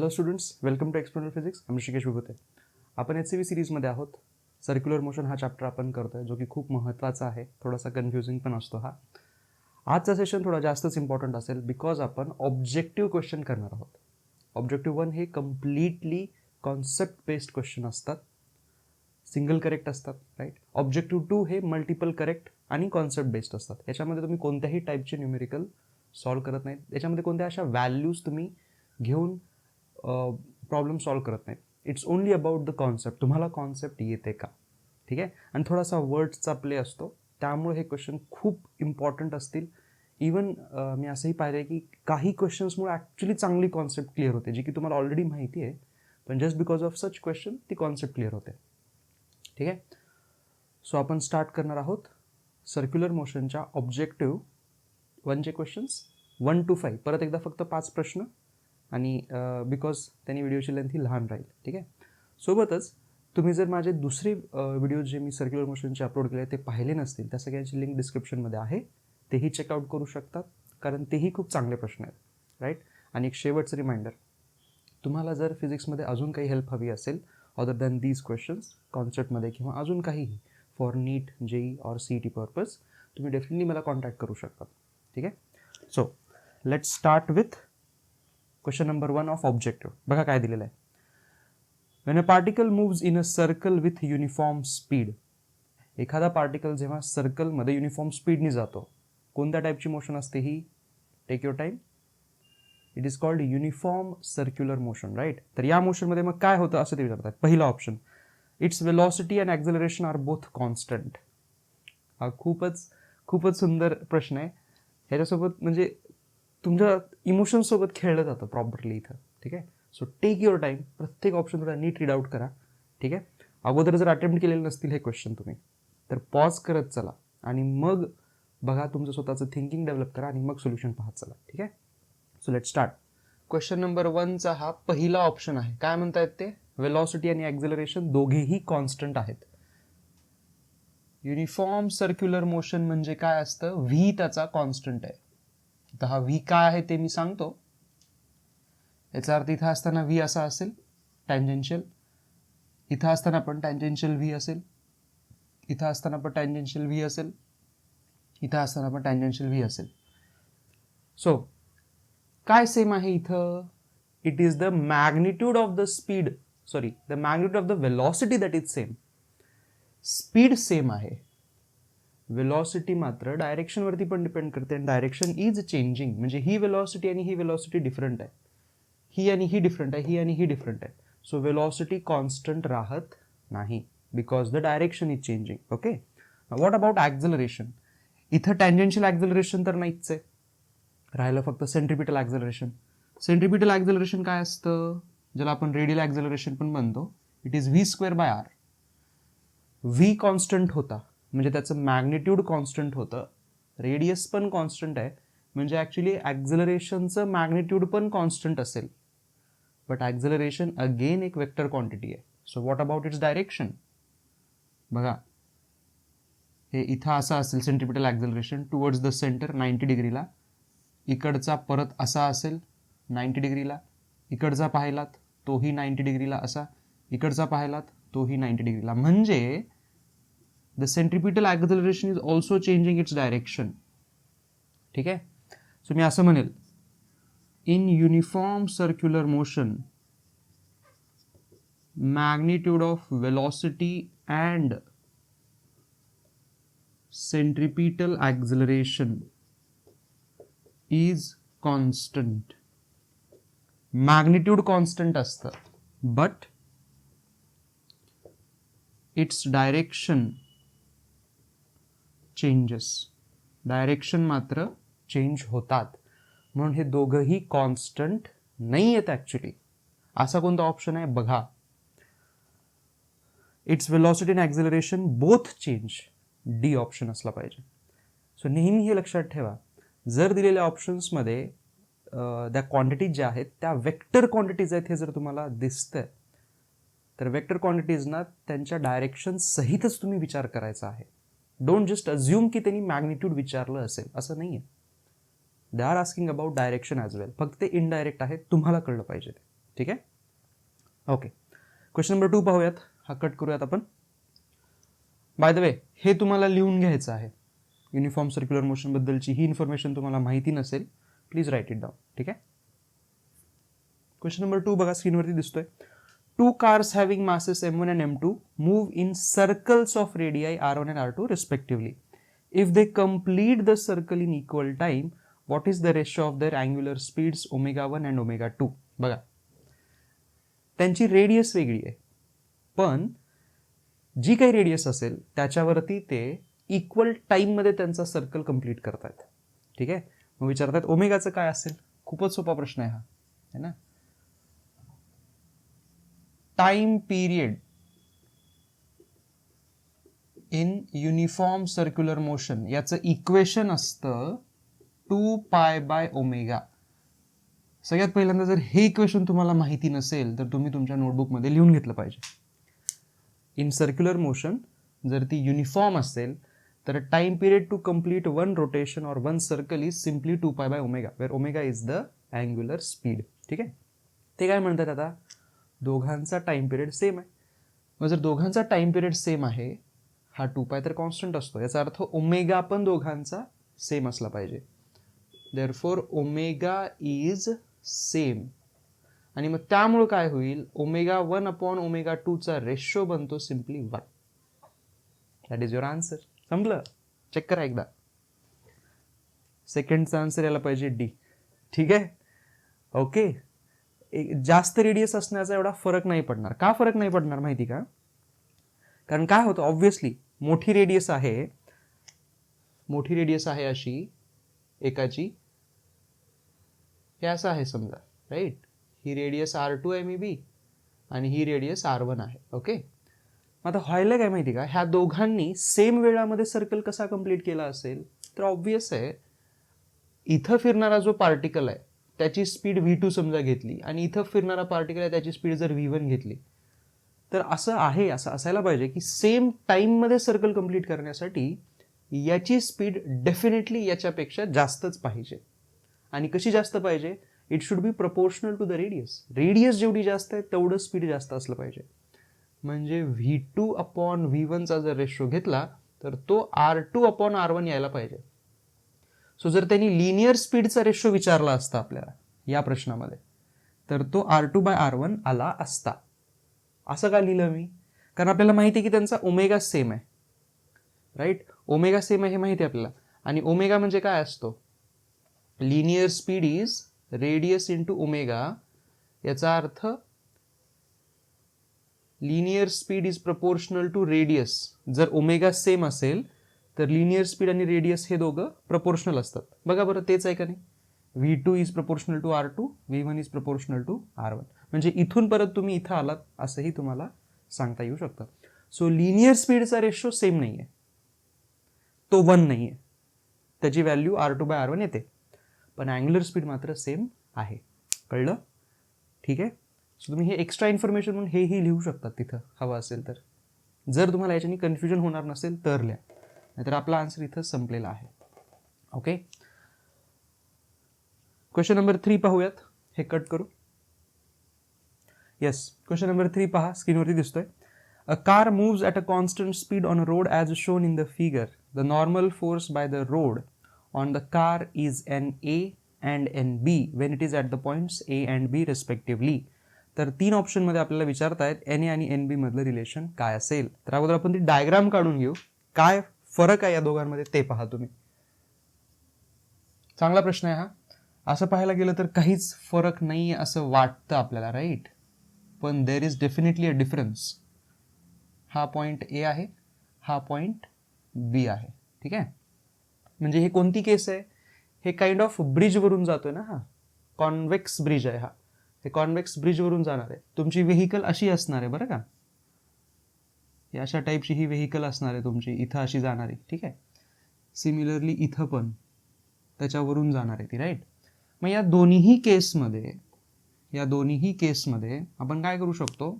Hello students, welcome to explorer physics. मी ऋषिकेश विभूते. आपण HCV सिरीजमध्ये आहोत. सर्क्युलर मोशन हा चॅप्टर आपण करतोय, जो की खूप महत्त्वाचा आहे. थोडासा कन्फ्युजिंग पण असतो हा. आजचा सेशन थोडा जास्तच इम्पॉर्टंट असेल, बिकॉज आपण ऑब्जेक्टिव्ह क्वेश्चन करणार आहोत. ऑब्जेक्टिव्ह 1 हे कम्प्लिटली कॉन्सेप्ट बेस्ड क्वेश्चन असतात, सिंगल करेक्ट असतात, राईट. ऑब्जेक्टिव्ह 2 हे मल्टिपल करेक्ट आणि कॉन्सेप्ट बेस्ड असतात. याच्यामध्ये तुम्ही कोणत्याही टाईपचे न्यूमेरिकल सॉल्व्ह करत नाहीत. याच्यामध्ये कोणत्या अशा व्हॅल्यूज तुम्ही घेऊन प्रॉब्लेम सॉल्व्ह करत नाहीत. It's only about the concept. तुम्हाला कॉन्सेप्ट येते का, ठीक आहे. आणि थोडासा वर्ड्सचा प्ले असतो, त्यामुळे हे क्वेश्चन खूप इम्पॉर्टंट असतील. इवन मी असंही पाहिलं आहे की काही क्वेश्चन्समुळे ॲक्च्युली चांगली कॉन्सेप्ट क्लिअर होते, जी की तुम्हाला ऑलरेडी माहिती आहे, पण just because of such question ती कॉन्सेप्ट क्लिअर होते, ठीक आहे. सो आपण स्टार्ट करणार आहोत सर्क्युलर मोशनच्या ऑब्जेक्टिव्ह 1चे क्वेश्चन्स 1 to 5. परत एकदा फक्त 5 प्रश्न, आणि बिकॉज त्यांनी व्हिडिओची लेंथ ही लहान राहील, ठीक आहे. सोबतच तुम्ही जर माझे दुसरे व्हिडिओ जे मी सर्क्युलर मोशनचे अपलोड केले ते पाहिले नसतील, त्या सगळ्यांची लिंक डिस्क्रिप्शनमध्ये आहे, तेही चेकआउट करू शकतात, कारण तेही खूप चांगले प्रश्न आहेत, राईट. आणि एक शेवटचं रिमाइंडर, तुम्हाला जर फिजिक्समध्ये अजून काही हेल्प हवी असेल अदर दॅन दीज क्वेश्चन्स, कॉन्सेप्टमध्ये किंवा अजून काहीही फॉर नीट, JEE और CET पर्पज, तुम्ही डेफिनेटली मला कॉन्टॅक्ट करू शकता, ठीक आहे. So let's start with question number 1 of objective. बघा काय दिलेलं आहे. When a particle moves in a circle with uniform speed. एखादा पार्टिकल जेव्हा सर्कलमध्ये युनिफॉर्म स्पीडनी जातो, कोणत्या टाईपची मोशन असते ही? Take your time. It is called uniform circular motion, right. तर या मोशनमध्ये मग काय होतं असं ते विचारतात. पहिला option, its velocity and acceleration are both constant. हा खूपच सुंदर प्रश्न आहे. ह्याच्यासोबत म्हणजे तुमच्या इमोशन्ससोबत खेळलं जातं प्रॉपरली इथं, ठीक आहे. सो टेक युअर टाईम, प्रत्येक ऑप्शन थोडा नीट रीड आउट करा, ठीक आहे. अगोदर जर अटेम्प्ट केलेले नसतील हे क्वेश्चन तुम्ही, तर पॉज करत चला आणि मग बघा, तुमचं स्वतःचं थिंकिंग डेव्हलप करा आणि मग सोल्युशन पाहत चला, ठीक आहे. So let start. Question number 1चा हा पहिला ऑप्शन आहे. काय म्हणतायत ते? वेलॉसिटी आणि ॲक्झलरेशन दोघेही कॉन्स्टंट आहेत. युनिफॉर्म सर्क्युलर मोशन म्हणजे काय असतं? व्ही त्याचा कॉन्स्टंट आहे. तर हा व्ही काय आहे ते मी सांगतो. याचा अर्थ इथं असताना व्ही असा असेल टँजेन्शियल, इथं असताना पण टँजेन्शियल व्ही असेल, इथं असताना पण टँजेन्शियल व्ही असेल, इथं असताना पण टँजेन्शियल व्ही असेल. सो काय सेम आहे इथं? It is the magnitude of the speed, sorry, the magnitude of the velocity that is same. Speed same आहे, वेलॉसिटी मात्र डायरेक्शनवरती पण डिपेंड करते, आणि डायरेक्शन इज चेंजिंग. म्हणजे ही वेलॉसिटी आणि ही वेलॉसिटी डिफरंट आहे, ही आणि ही डिफरंट आहे, ही आणि ही डिफरंट आहे. सो वेलॉसिटी कॉन्स्टंट राहत नाही, because the direction is changing. Okay. What about acceleration? इथं टँजेन्शियल ॲक्झलरेशन तर नाहीच आहे, राहिलं फक्त सेंट्रिपिटल ॲक्झलरेशन. सेंट्रिपिटल ॲक्झलरेशन काय असतं? ज्याला आपण रेडियल ॲक्झलरेशन पण म्हणतो. It is v²/r. V constant होता म्हणजे त्याचं मॅग्निट्यूड कॉन्स्टंट होतं, रेडियस पण कॉन्स्टंट आहे, म्हणजे ॲक्च्युली ॲक्झलरेशनचं मॅग्निट्यूड पण कॉन्स्टंट असेल. बट ॲक्झलरेशन अगेन एक वेक्टर क्वांटिटी आहे. So what about its direction? बघा, हे इथं असं असेल सेंट्रिपिटल ॲक्झलरेशन टुवर्ड्स द सेंटर 90 डिग्रीला, इकडचा परत असा असेल 90 डिग्रीला, इकडचा पाहिलात तोही 90 डिग्रीला असा, इकडचा पाहिलात तोही 90 डिग्रीला. म्हणजे the centripetal acceleration is also changing its direction, ठीक आहे. सो मी असं म्हणेल, in uniform circular motion magnitude of velocity and centripetal acceleration is constant. magnitude constant असतं, but its direction changes. Direction मात्र चेंज होतात, म्हणून हे दोघंही कॉन्स्टंट नाही आहेत ॲक्च्युली. असा कोणता ऑप्शन आहे बघा. Its velocity and acceleration both change. D option असला पाहिजे. सो नेहमी हे लक्षात ठेवा, जर दिलेल्या ऑप्शन्समध्ये त्या क्वांटिटीज ज्या आहेत त्या वेक्टर क्वांटिटीज आहेत हे जर तुम्हाला दिसतंय, तर वेक्टर क्वांटिटीजना त्यांच्या डायरेक्शन सहितच तुम्ही विचार करायचा आहे. डोंट जस्ट अज्युम की त्यांनी मॅग्निट्यूड विचारलं असेल, असं नाही आहे. They are asking about direction as well. फक्त ते इनडायरेक्ट आहे, तुम्हाला कळलं पाहिजे ते, ठीक आहे. ओके, क्वेश्चन नंबर 2 पाहूयात. हा कट करूयात आपण. बाय द वे, हे तुम्हाला लिहून घ्यायचं आहे. युनिफॉर्म सर्क्युलर मोशन बद्दलची ही इन्फॉर्मेशन तुम्हाला माहिती नसेल, प्लीज राईट इट डाऊन. ठीक आहे. क्वेश्चन नंबर 2 बघा, स्क्रीनवरती दिसतोय. 2 cars having masses m1 and m2 move in circles of radii r1 and r2 respectively. If they complete the circle in equal time, what is the ratio of their angular speeds omega1 and omega2? बघा, त्यांची radius वेगळी आहे, पण जी काही radius असेल त्याच्यावरती ते equal टाईममध्ये त्यांचा सर्कल कंप्लीट करतायत. ठीक आहे. मग विचारतात ओमेगाचं काय असेल? खूपच सोपा प्रश्न आहे हा, है ना. Time period in uniform circular motion याचं इक्वेशन असतं 2π/ω. सगळ्यात पहिल्यांदा जर हे इक्वेशन तुम्हाला माहिती नसेल तर तुम्ही तुमच्या नोटबुकमध्ये लिहून घेतलं पाहिजे. इन सर्क्युलर मोशन जर ती युनिफॉर्म असेल तर time period to complete one rotation और one circle is simply 2π/ω, where omega is the angular speed. ठीक आहे. ते काय म्हणतात आता, दोघांचा टाइम पिरियड सेम आहे. मग जर दोघांचा टाइम पिरियड सेम आहे, हा 2π तर कॉन्स्टंट असतो, याचा अर्थ ओमेगा पण दोघांचा सेम असला पाहिजे. Therefore omega is same. आणि मग त्यामुळे काय होईल, ω1/ω2 चा रेशो बनतो simply 1. That is your answer. संपलं. चेक करा एकदा. सेकंडचा आन्सर यायला पाहिजे डी. ठीक आहे. ओके, जास्त रेडियस असण्याचा एवढा फरक नाही पडणार. का फरक नाही पडणार माहिती का? कारण काय होतं, ऑब्व्हियसली मोठी रेडियस आहे अशी एकाची, हे असं आहे समजा, राईट. ही रेडियस R2 आहे मे बी आणि ही रेडियस R1 आहे. ओके. मग आता व्हायला काय माहिती का, ह्या दोघांनी सेम वेळामध्ये सर्कल कसा कंप्लीट केला असेल, तर ऑब्व्हियस आहे इथं फिरणारा जो पार्टिकल आहे त्याची स्पीड v2 समजा घेतली आणि इथं फिरणारा पार्टिकल आहे त्याची स्पीड जर v1 घेतली, तर असं असायला पाहिजे की सेम टाइममध्ये सर्कल कंप्लीट करण्यासाठी याची स्पीड डेफिनेटली याच्यापेक्षा जास्तच पाहिजे. आणि कशी जास्त पाहिजे, it should be proportional to the radius. Radius जेवढी जास्त आहे तेवढं स्पीड जास्त असलं पाहिजे. म्हणजे v2/v1 चा जर रेशो घेतला तर तो R2/R1 यायला पाहिजे. सो जर त्यांनी लिनियर स्पीडचा रेशो विचारला असता आपल्याला या प्रश्नामध्ये, तर तो R2/R1 आला असता. असं का लिहिलं मी? कारण आपल्याला माहिती आहे की त्यांचा ओमेगा सेम आहे, राईट. ओमेगा सेम आहे हे माहिती आहे आपल्याला. आणि ओमेगा म्हणजे काय असतो, linear speed is radius into omega. याचा अर्थ linear speed is proportional to radius. जर ओमेगा सेम असेल तर लिनियर स्पीड आणि रेडियस हे दोघं प्रपोर्शनल असतात. बघा बरं, तेच आहे का नाही. v2 is proportional to R2, v1 is proportional to R1. म्हणजे इथून परत तुम्ही इथं आलात असंही तुम्हाला सांगता येऊ शकतं. सो लिनियर स्पीडचा रेशो सेम नाही आहे, तो 1 नाही आहे, त्याची व्हॅल्यू R2/R1 येते. पण अँग्युलर स्पीड मात्र सेम आहे. कळलं? ठीक आहे. सो तुम्ही हे एक्स्ट्रा इन्फॉर्मेशन म्हणून हेही लिहू शकतात तिथं हवं असेल तर. जर तुम्हाला याच्यानी कन्फ्युजन होणार नसेल तर लिहा, नाहीतर आपला आन्सर इथं संपलेला आहे. ओके. क्वेश्चन नंबर 3 पाहूयात. हे कट करू. येस, क्वेश्चन नंबर 3 पहा, स्क्रीनवरती दिसतोय. A car moves at a constant speed on a road as shown in the figure. The normal force by the road on the car is NA and NB when it is at the points A and B respectively. तर 3 ऑप्शनमध्ये आपल्याला विचारतायत NA आणि NB मधलं relation काय असेल. तर अगोदर आपण ती डायग्राम काढून घेऊ. काय फरक आहे या दोघांमध्ये ते पहा तुम्ही. चांगला प्रश्न आहे हा. असं पाहायला गेलं तर काहीच फरक नाही असं वाटतं आपल्याला, राईट. पण there is definitely a difference. हा पॉइंट A आहे, हा पॉइंट B आहे. ठीक आहे. म्हणजे हे कोणती केस आहे, हे काइंड ऑफ ब्रिजवरून जातोय ना. हा कॉन्व्हेक्स ब्रिज आहे. हे कॉन्व्हेक्स ब्रिजवरून जाणार आहे. तुमची व्हेकल अशी असणार आहे बरं का, ही अशा टाईपची ही व्हेकल असणार आहे तुमची, इथं अशी जाणारी. ठीक आहे. सिमिलरली इथं पण त्याच्यावरून जाणार आहे ती, राईट. मग या दोन्ही केसमध्ये आपण काय करू शकतो,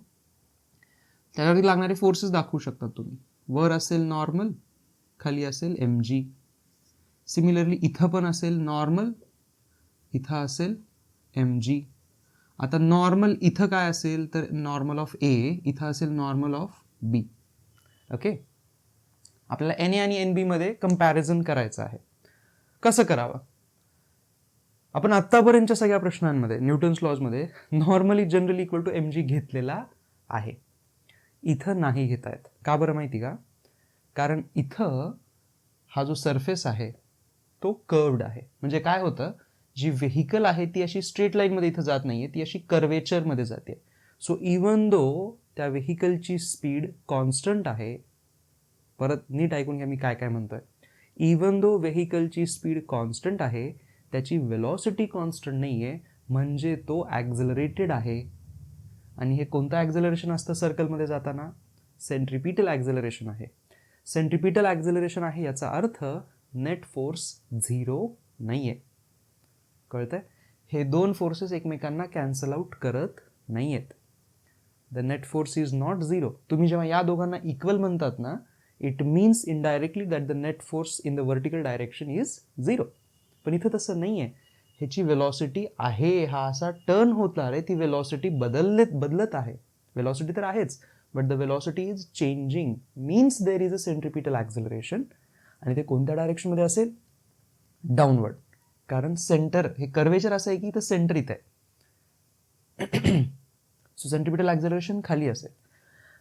त्याच्यावरती लागणारे फोर्सेस दाखवू शकतात तुम्ही. वर असेल नॉर्मल, खाली असेल mg. सिमिलरली इथं पण असेल नॉर्मल, इथं असेल mg. आता नॉर्मल इथं काय असेल तर नॉर्मल ऑफ ए इथं असेल नॉर्मल ऑफ बी. ओके, आपल्याला एन ए आणि एन बी मध्ये कंपॅरिझन करायचं आहे. कसं करावं? आपण आत्तापर्यंतच्या सगळ्या प्रश्नांमध्ये न्यूटन्स लॉजमध्ये normally generally equal to M G घेतलेला आहे. इथं नाही घेता येत. का बरं माहिती का? कारण इथं हा जो सरफेस आहे तो कर्व्ड आहे. म्हणजे काय होतं, जी व्हेकल आहे ती अशी स्ट्रेट लाईनमध्ये इथं जात नाहीये, ती अशी कर्वेचरमध्ये जाते. सो इवन दो त्या व्हेकलची स्पीड कॉन्स्टंट आहे. परत नीट ऐकून घ्या मी काय काय म्हणतोय. इवन दो व्हेकलची स्पीड कॉन्स्टंट आहे, त्याची वेलॉसिटी कॉन्स्टंट नाही आहे, म्हणजे तो ॲक्झलरेटेड आहे. आणि हे कोणतं ॲक्झलरेशन असतं सर्कलमध्ये जाताना? सेंट्रिपिटल ॲक्झलरेशन आहे. सेंट्रिपिटल ॲक्झलरेशन आहे याचा अर्थ नेट फोर्स 0 नाही आहे. कळतंय? हे दोन फोर्सेस एकमेकांना कॅन्सल आउट करत नाही आहेत. The net force is not 0. तुम्ही जेव्हा या दोघांना इक्वल म्हणतात ना, it means indirectly that the net force in the vertical direction is 0. पण इथं तसं नाही आहे. ह्याची वेलॉसिटी आहे, हा असा टर्न होत आहे, ती वेलॉसिटी बदलत आहे. वेलॉसिटी तर आहेच, but the velocity is changing, means there is a centripetal acceleration. आणि ते कोणत्या डायरेक्शनमध्ये असेल? डाऊनवर्ड. कारण सेंटर हे कर्वेचर असं आहे की इथं सेंटर इथं आहे. सो सेंट्रिपिटल ॲक्झलरेशन खाली असेल.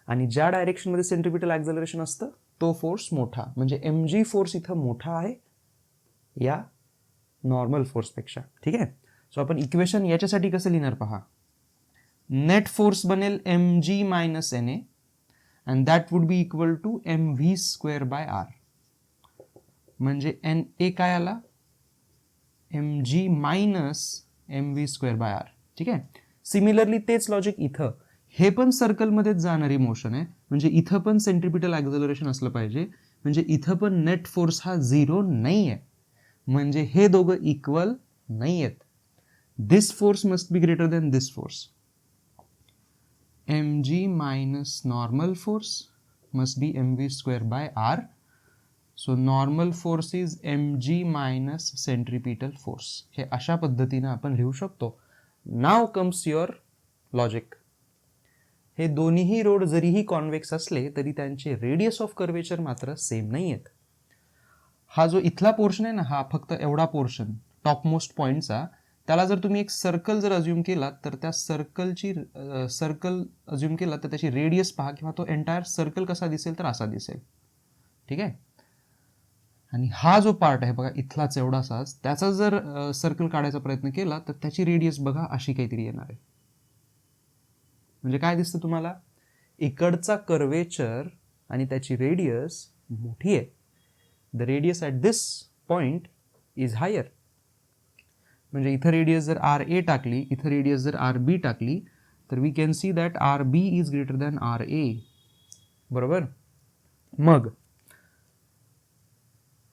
आणि ज्या डायरेक्शनमध्ये सेंट्रिपिटल ॲक्झलरेशन असतं तो फोर्स मोठा, म्हणजे एम जी फोर्स इथं मोठा आहे या नॉर्मल फोर्सपेक्षा. ठीक आहे. सो आपण इक्वेशन याच्यासाठी कसं लिहिणार पहा. नेट फोर्स बनेल M G minus N A and that would be equal to M V square by R. म्हणजे एन ए काय आला? M G minus M V square by R. ठीक आहे. सिमिलरली तेच लॉजिक इथं, हे पण सर्कलमध्येच जाणारी मोशन आहे, म्हणजे इथं पण सेंट्रिपिटल ॲक्झलरेशन असलं पाहिजे, म्हणजे इथं पण नेट फोर्स हा 0 नाही आहे, म्हणजे हे दोघं इक्वल नाही आहेत. This force must be greater than this force. M G minus normal force must be M V square by R. So normal force is M G minus centripetal force. हे अशा पद्धतीने आपण लिहू शकतो. Now comes your logic. हे दोन्हीही road जरीही convex असले तरी त्यांचे रेडियस ऑफ कर्वेचर मात्र सेम नाही आहेत. हा जो इथला पोर्शन आहे ना, हा फक्त एवढा पोर्शन टॉपमोस्ट पॉईंटचा, त्याला जर तुम्ही एक सर्कल जर अज्युम केला तर त्या सर्कल अज्युम केला तर त्याची रेडियस पहा, किंवा तो एंटायर सर्कल कसा दिसेल तर असा दिसेल. ठीक आहे. आणि हा जो पार्ट आहे बघा इथलाच एवढासाच, त्याचा जर सर्कल काढायचा प्रयत्न केला तर त्याची रेडियस बघा अशी काहीतरी येणार आहे. म्हणजे काय दिसतं तुम्हाला? इकडचा कर्वेचर आणि त्याची रेडियस मोठी आहे. The radius at this point is higher. म्हणजे इथं रेडियस जर आर ए टाकली, इथं रेडियस जर आर बी टाकली, तर we can see that R B is greater than R A. बरोबर. मग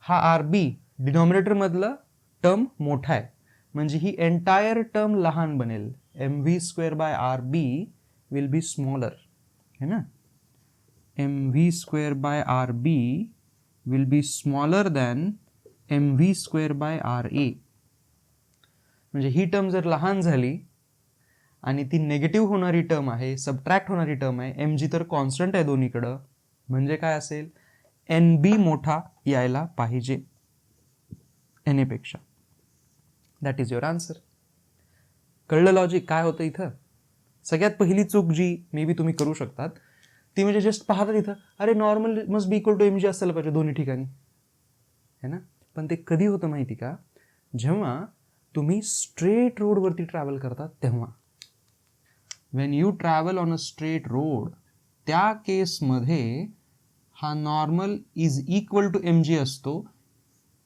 हा आर बी डिनॉमिनेटर मधलं टर्म मोठा आहे, म्हणजे ही एंटायर टर्म लहान बनेल. M V square by R B will be smaller, है ना. M V square by R B will be smaller than M V square by R A. म्हणजे ही टर्म जर लहान झाली आणि ती नेगेटिव्ह होणारी टर्म आहे, सबट्रॅक्ट होणारी टर्म आहे, एम जी तर कॉन्स्टंट आहे दोन्हीकडं, म्हणजे काय असेल? एन बी मोठा यायला पाहिजे एन ए पेक्षा. That is your answer. कळलं लॉजिक काय होतं इथं? सगळ्यात पहिली चूक जी मे बी तुम्ही करू शकतात ती म्हणजे जस्ट पाहतात इथं, अरे normal must be equal to M G असायला पाहिजे दोन्ही ठिकाणी, है ना. पण ते कधी होतं माहिती का? जेव्हा तुम्ही स्ट्रेट रोडवरती ट्रॅव्हल करतात तेव्हा. When you travel on a straight road, त्या केसमध्ये हा normal is equal to M G असतो,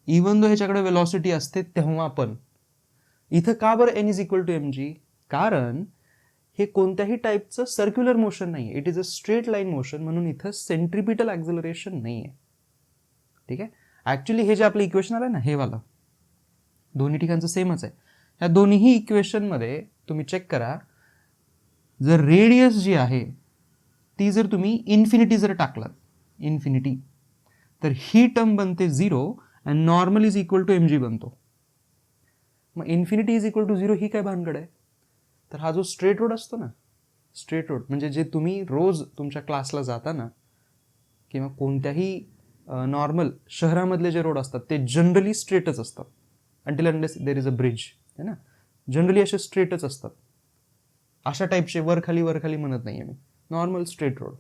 इवन दो ह्याच्याकडे वेलॉसिटी असते तेव्हा पण. इथं का बरं N is equal to M G? कारण हे कोणत्याही टाईपचं सर्क्युलर मोशन नाही आहे, it is a straight line motion, म्हणून इथं सेंट्रिपिटल ॲक्झलरेशन नाही आहे. ठीक आहे. ॲक्च्युली हे जे आपलं इक्वेशन आलं ना, हे वाला दोन्ही ठिकाणचं सेमच आहे. ह्या दोन्ही इक्वेशनमध्ये तुम्ही चेक करा, जर रेडियस जी आहे ती जर तुम्ही इन्फिनिटी जर टाकलात, इन्फिनिटी, तर ही टर्म बनते 0 and normal is equal to M G बनतो. मग इन्फिनिटी इज इक्वल टू 0 ही काय भानगड आहे? तर हा जो स्ट्रेट रोड असतो ना, स्ट्रेट रोड म्हणजे जे तुम्ही रोज तुमच्या क्लासला जाता ना, किंवा कोणत्याही नॉर्मल शहरामधले जे रोड असतात ते जनरली स्ट्रेटच असतात, until unless there is a bridge, है ना. जनरली असे स्ट्रेटच असतात. अशा टाईपचे वरखाली म्हणत नाही आहे मी, नॉर्मल स्ट्रेट रोड.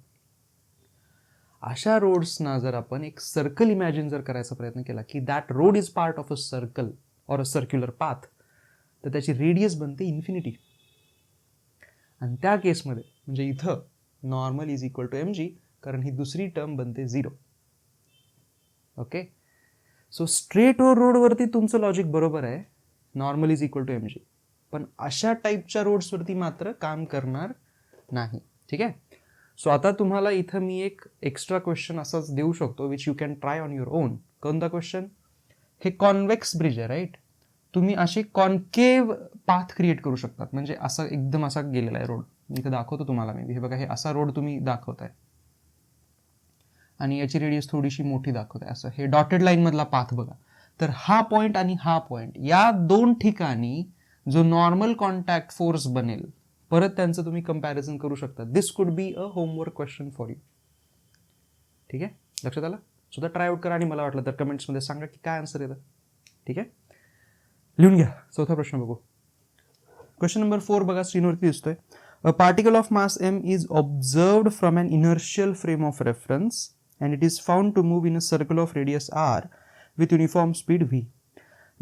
अशा रोड्सना जर आपण एक सर्कल इमॅजिन जर करायचा प्रयत्न केला की that road is part of a circle or a circular path, तर त्याची रेडियस बनते इन्फिनिटी. आणि त्या केसमध्ये म्हणजे इथं normal is equal to mg, कारण ही दुसरी टर्म बनते 0. ओके, सो स्ट्रेट रोडवरती तुमचं लॉजिक बरोबर आहे, normal is equal to mg, पण अशा टाईपच्या रोड्सवरती मात्र काम करणार नाही. ठीक आहे. सो आता तुम्हाला इथं मी एक एक्स्ट्रा क्वेश्चन असाच देऊ शकतो which you can try on your on. कोणता क्वेश्चन? हे कॉन्व्हेक्स ब्रिज आहे, राईट. तुम्ही असे कॉन्केव पाथ क्रिएट करू शकतात, म्हणजे असा एकदम असा गेलेला आहे रोड. इथं दाखवतो तुम्हाला मी, हे बघा, हे असा रोड तुम्ही दाखवताय आणि याची रेडियस थोडीशी मोठी दाखवताय, असं हे डॉटेड लाईन मधला पाथ बघा. तर हा पॉइंट आणि हा पॉइंट, या दोन ठिकाणी जो नॉर्मल कॉन्टॅक्ट फोर्स बनेल, परत त्यांचं तुम्ही कंपॅरिझन करू शकता. This could be a homework question for you. ठीक आहे, लक्षात आलं? सुद्धा ट्राय आउट करा आणि मला वाटलं तर कमेंट्समध्ये सांगा की काय आन्सर येतं. ठीक आहे, लिहून घ्या. चौथा प्रश्न बघू. क्वेश्चन नंबर 4 बघा, स्क्रीनवरती दिसतोय. A particle of mass m is observed from an inertial frame of reference and it is found to move in a circle of radius r with uniform speed v.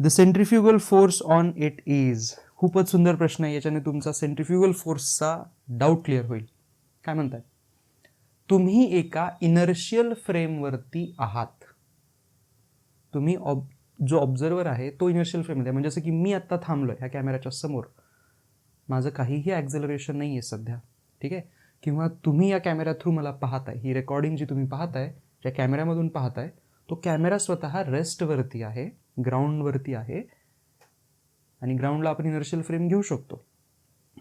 The centrifugal force on it is. खूपच सुंदर प्रश्न आहे, याच्याने तुमचा centrifugal फोर्सचा doubt clear होईल. काय म्हणताय? तुम्ही एका इनर्शियल फ्रेमवरती आहात. तुम्ही जो ऑब्झर्वर आहे तो इनर्शियल फ्रेममध्ये, म्हणजे जसं की मी आत्ता थांबलोय ह्या कॅमेऱ्याच्या समोर, माझं काहीही ॲक्झलरेशन नाही आहे सध्या. ठीक आहे, किंवा तुम्ही या कॅमेरा थ्रू मला पाहताय, ही रेकॉर्डिंग जी तुम्ही पाहताय ज्या कॅमेऱ्यामधून पाहताय, तो कॅमेरा स्वतः रेस्टवरती आहे, ग्राउंडवरती आहे, आणि ग्राउंडला आपण इनर्शियल फ्रेम घेऊ शकतो.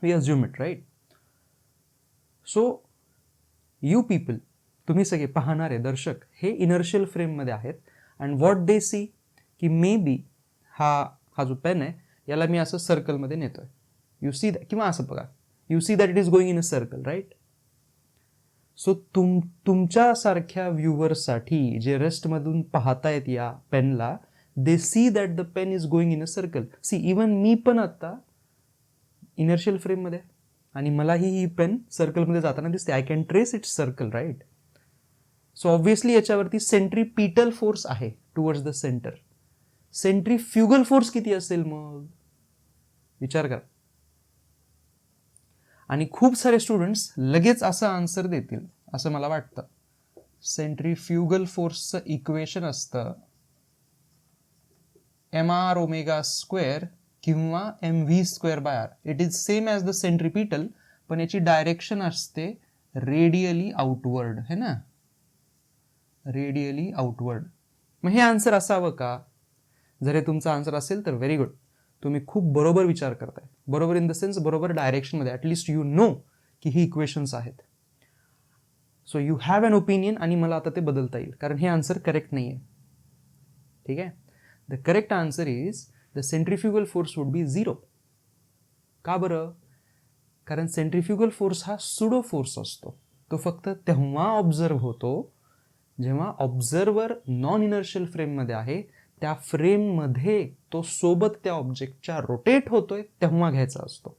We assume it, right. So you people, तुम्ही सगळे पाहणारे दर्शक, हे इनर्शियल फ्रेममध्ये आहेत. अँड व्हॉट दे सी, की मे बी हा जो पेन आहे याला मी असं सर्कलमध्ये नेतोय. यू सी दॅट, किंवा असं बघा, you see that it is going in a circle, right. So तुमच्यासारख्या व्ह्युअर्ससाठी जे रेस्टमधून पाहतायत या पेनला, they see that the pen is going in a circle. See, even मी पण आता इनर्शियल फ्रेममध्ये आणि मलाही ही पेन सर्कलमध्ये जाताना दिसते. I can trace its circle, right. So obviously याच्यावरती सेंट्रीपिटल फोर्स आहे towards the centre. Centrifugal force किती असेल मग? विचार करा. आणि खूप सारे स्टुडंट्स लगेच असं आन्सर देतील असं मला वाटतं. सेंट्रीफ्युगल फोर्सचं इक्वेशन असतं mr ओमेगा स्क्वेअर किंवा mv square by r. It is same as the centripetal, पण याची डायरेक्शन असते रेडियली आउटवर्ड, है ना, रेडियली आउटवर्ड. मग हे आन्सर असावं का? जर हे तुमचा आन्सर असेल तर व्हेरी गुड, तुम्ही खूप बरोबर विचार करताय. बरोबर इन द सेन्स बरोबर डायरेक्शनमध्ये. ॲटलिस्ट यू नो की ही इक्वेशन्स आहेत. So you have an opinion, आणि मला आता ते बदलता येईल, कारण हे आन्सर करेक्ट नाही आहे. ठीक आहे, the correct answer is the centrifugal force would be 0. का बरं? कारण सेंट्रिफ्युगल फोर्स हा सुडो फोर्स असतो. तो फक्त तेव्हा ऑब्झर्व होतो जेव्हा ऑब्झर्वर नॉन इनर्शियल फ्रेममध्ये आहे, त्या फ्रेममध्ये तो सोबत त्या ऑब्जेक्टच्या रोटेट होतोय तेव्हा घ्यायचा असतो.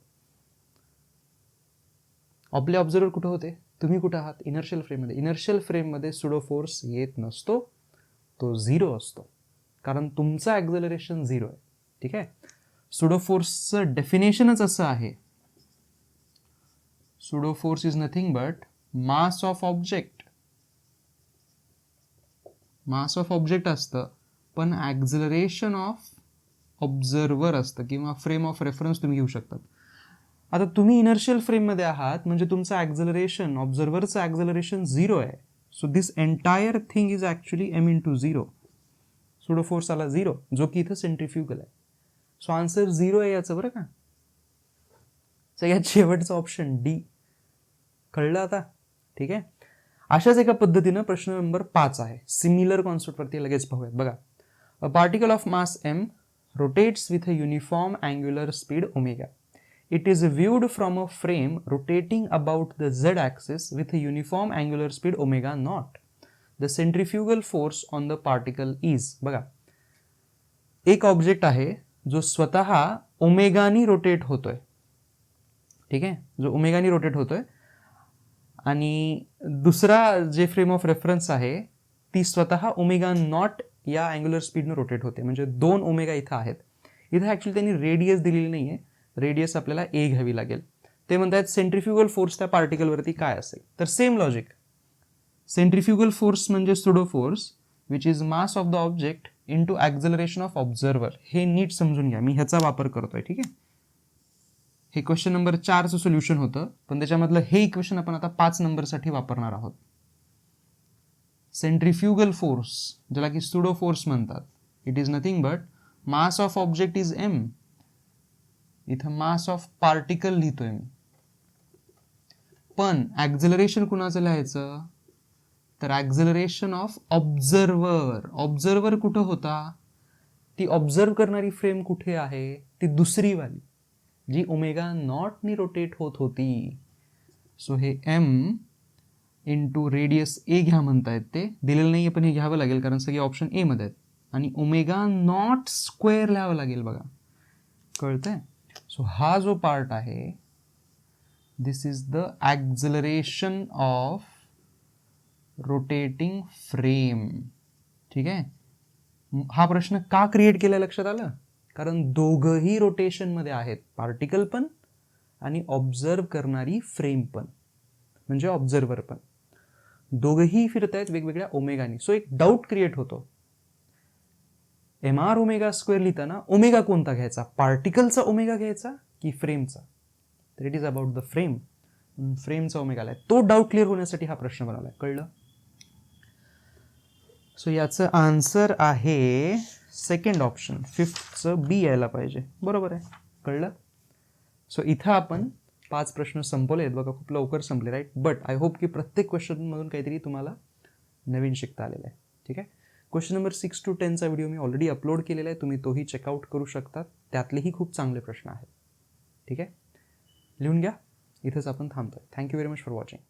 आपले ऑब्झर्वर कुठे होते? तुम्ही कुठे आहात? इनर्शियल फ्रेममध्ये. इनर्शियल फ्रेममध्ये सुडो फोर्स येत नसतो, तो 0 असतो, कारण तुमचं ॲक्झलरेशन 0 आहे. ठीक आहे, सुडो फोर्सचं डेफिनेशनच असं आहे, pseudo force is nothing but mass of object. Mass of object असतं, पण ॲक्झलरेशन ऑफ ऑब्झर्वर असतं, किंवा फ्रेम ऑफ रेफरन्स तुम्ही घेऊ शकतात. आता तुम्ही इनर्शियल फ्रेममध्ये आहात म्हणजे तुमचं ॲक्झलरेशन, ऑब्झर्वरचं ॲक्झलरेशन 0 आहे. So this entire thing is actually m into 0. Pseudo force आला 0, जो की इथं सेंट्रिफ्युगल आहे. सो आन्सर 0 आहे याचं, बरं का. सगळ्यात शेवटचं ऑप्शन डी. कळलं आता? ठीक आहे. अशाच एका पद्धतीनं प्रश्न नंबर 5 आहे. सिमिलर कॉन्सेप्टवरती लगेच पाहूयात. बघा, a particle of mass m rotates with a uniform angular speed omega. It is viewed from a frame rotating about the Z axis with a uniform angular speed omega naught. The centrifugal force on the particle is. बघा, एक object आहे जो स्वतः ओमेगानी rotate होतोय, ठीक आहे, जो ओमेगानी rotate होतोय, आणि दुसरा जे फ्रेम ऑफ रेफरन्स आहे ती स्वतः ओमेगा नॉट या अँग्युलर स्पीडनं रोटेट होते. म्हणजे 2 ओमेगा इथं आहेत. इथं ॲक्च्युली त्यांनी रेडियस दिलेली नाही आहे, रेडियस आपल्याला ए घ्यावी लागेल. ते म्हणतात सेंट्रिफ्युगल फोर्स त्या पार्टिकलवरती काय असेल. तर सेम लॉजिक, सेंट्रिफ्युगल फोर्स म्हणजे pseudo force which is mass of the object into acceleration of observer. हे नीट समजून घ्या, मी ह्याचा वापर करतोय, ठीक आहे. हे क्वेश्चन नंबर 4चं सोल्युशन होतं, पण त्याच्यामधलं हे इक्वेशन आपण आता 5 नंबरसाठी वापरणार आहोत. सेंट्रिफ्युगल फोर्स, ज्याला की सुडो फोर्स म्हणतात, it is nothing but mass of object is M. इथं मास ऑफ पार्टिकल लिहितोय मी, पण ॲक्झलरेशन कुणाचं लिहायचं, तर ॲक्झलरेशन ऑफ ऑब्झर्वर. ऑब्झर्वर कुठं होता, ती ऑब्झर्व करणारी फ्रेम कुठे आहे, ती दुसरी वाली जी ओमेगा नॉटनी रोटेट होत होती. सो हे एम इंटू रेडियस ए घ्या म्हणतायत, ते दिलेलं नाही, पण हे घ्यावं लागेल कारण सगळे ऑप्शन ए मध्ये आहेत. आणि ओमेगा नॉट स्क्वेअर लिहावं लागेल. बघा, कळतंय. सो हा जो पार्ट आहे, this is the acceleration of rotating frame, ठीक आहे. हा प्रश्न का क्रिएट केला लक्षात आलं, कारण दोघंही रोटेशनमध्ये आहेत, पार्टिकल पण आणि ऑब्झर्व करणारी फ्रेम पण, म्हणजे ऑब्झर्वर पण, दोघंही फिरत आहेत वेगवेगळ्या ओमेगानी. सो एक डाऊट क्रिएट होतो, एम आर ओमेगा स्क्वेअर लिहिताना ओमेगा कोणता घ्यायचा, पार्टिकलचा ओमेगा घ्यायचा की फ्रेमचा. तर it is about the frame, फ्रेमचा ओमेगा आलाय. तो डाऊट क्लिअर होण्यासाठी हा प्रश्न बनवलाय, कळलं. सो याचं आन्सर आहे सेकंड ऑप्शन, 5th बी यायला पाहिजे. बरोबर आहे, कळलं. सो इथं आपण 5 प्रश्न संपवले आहेत बघा, खूप लवकर संपले, राईट. बट आय होप की प्रत्येक क्वेश्चनमधून काहीतरी तुम्हाला नवीन शिकता आलेलं आहे, ठीक आहे. क्वेश्चन नंबर 6 to 10चा व्हिडिओ मी ऑलरेडी अपलोड केलेला आहे, तुम्ही तोही चेकआउट करू शकता. त्यातलेही खूप चांगले प्रश्न आहेत, ठीक आहे. लिहून घ्या. इथंच आपण थांबतोय. Thank you very much for watching.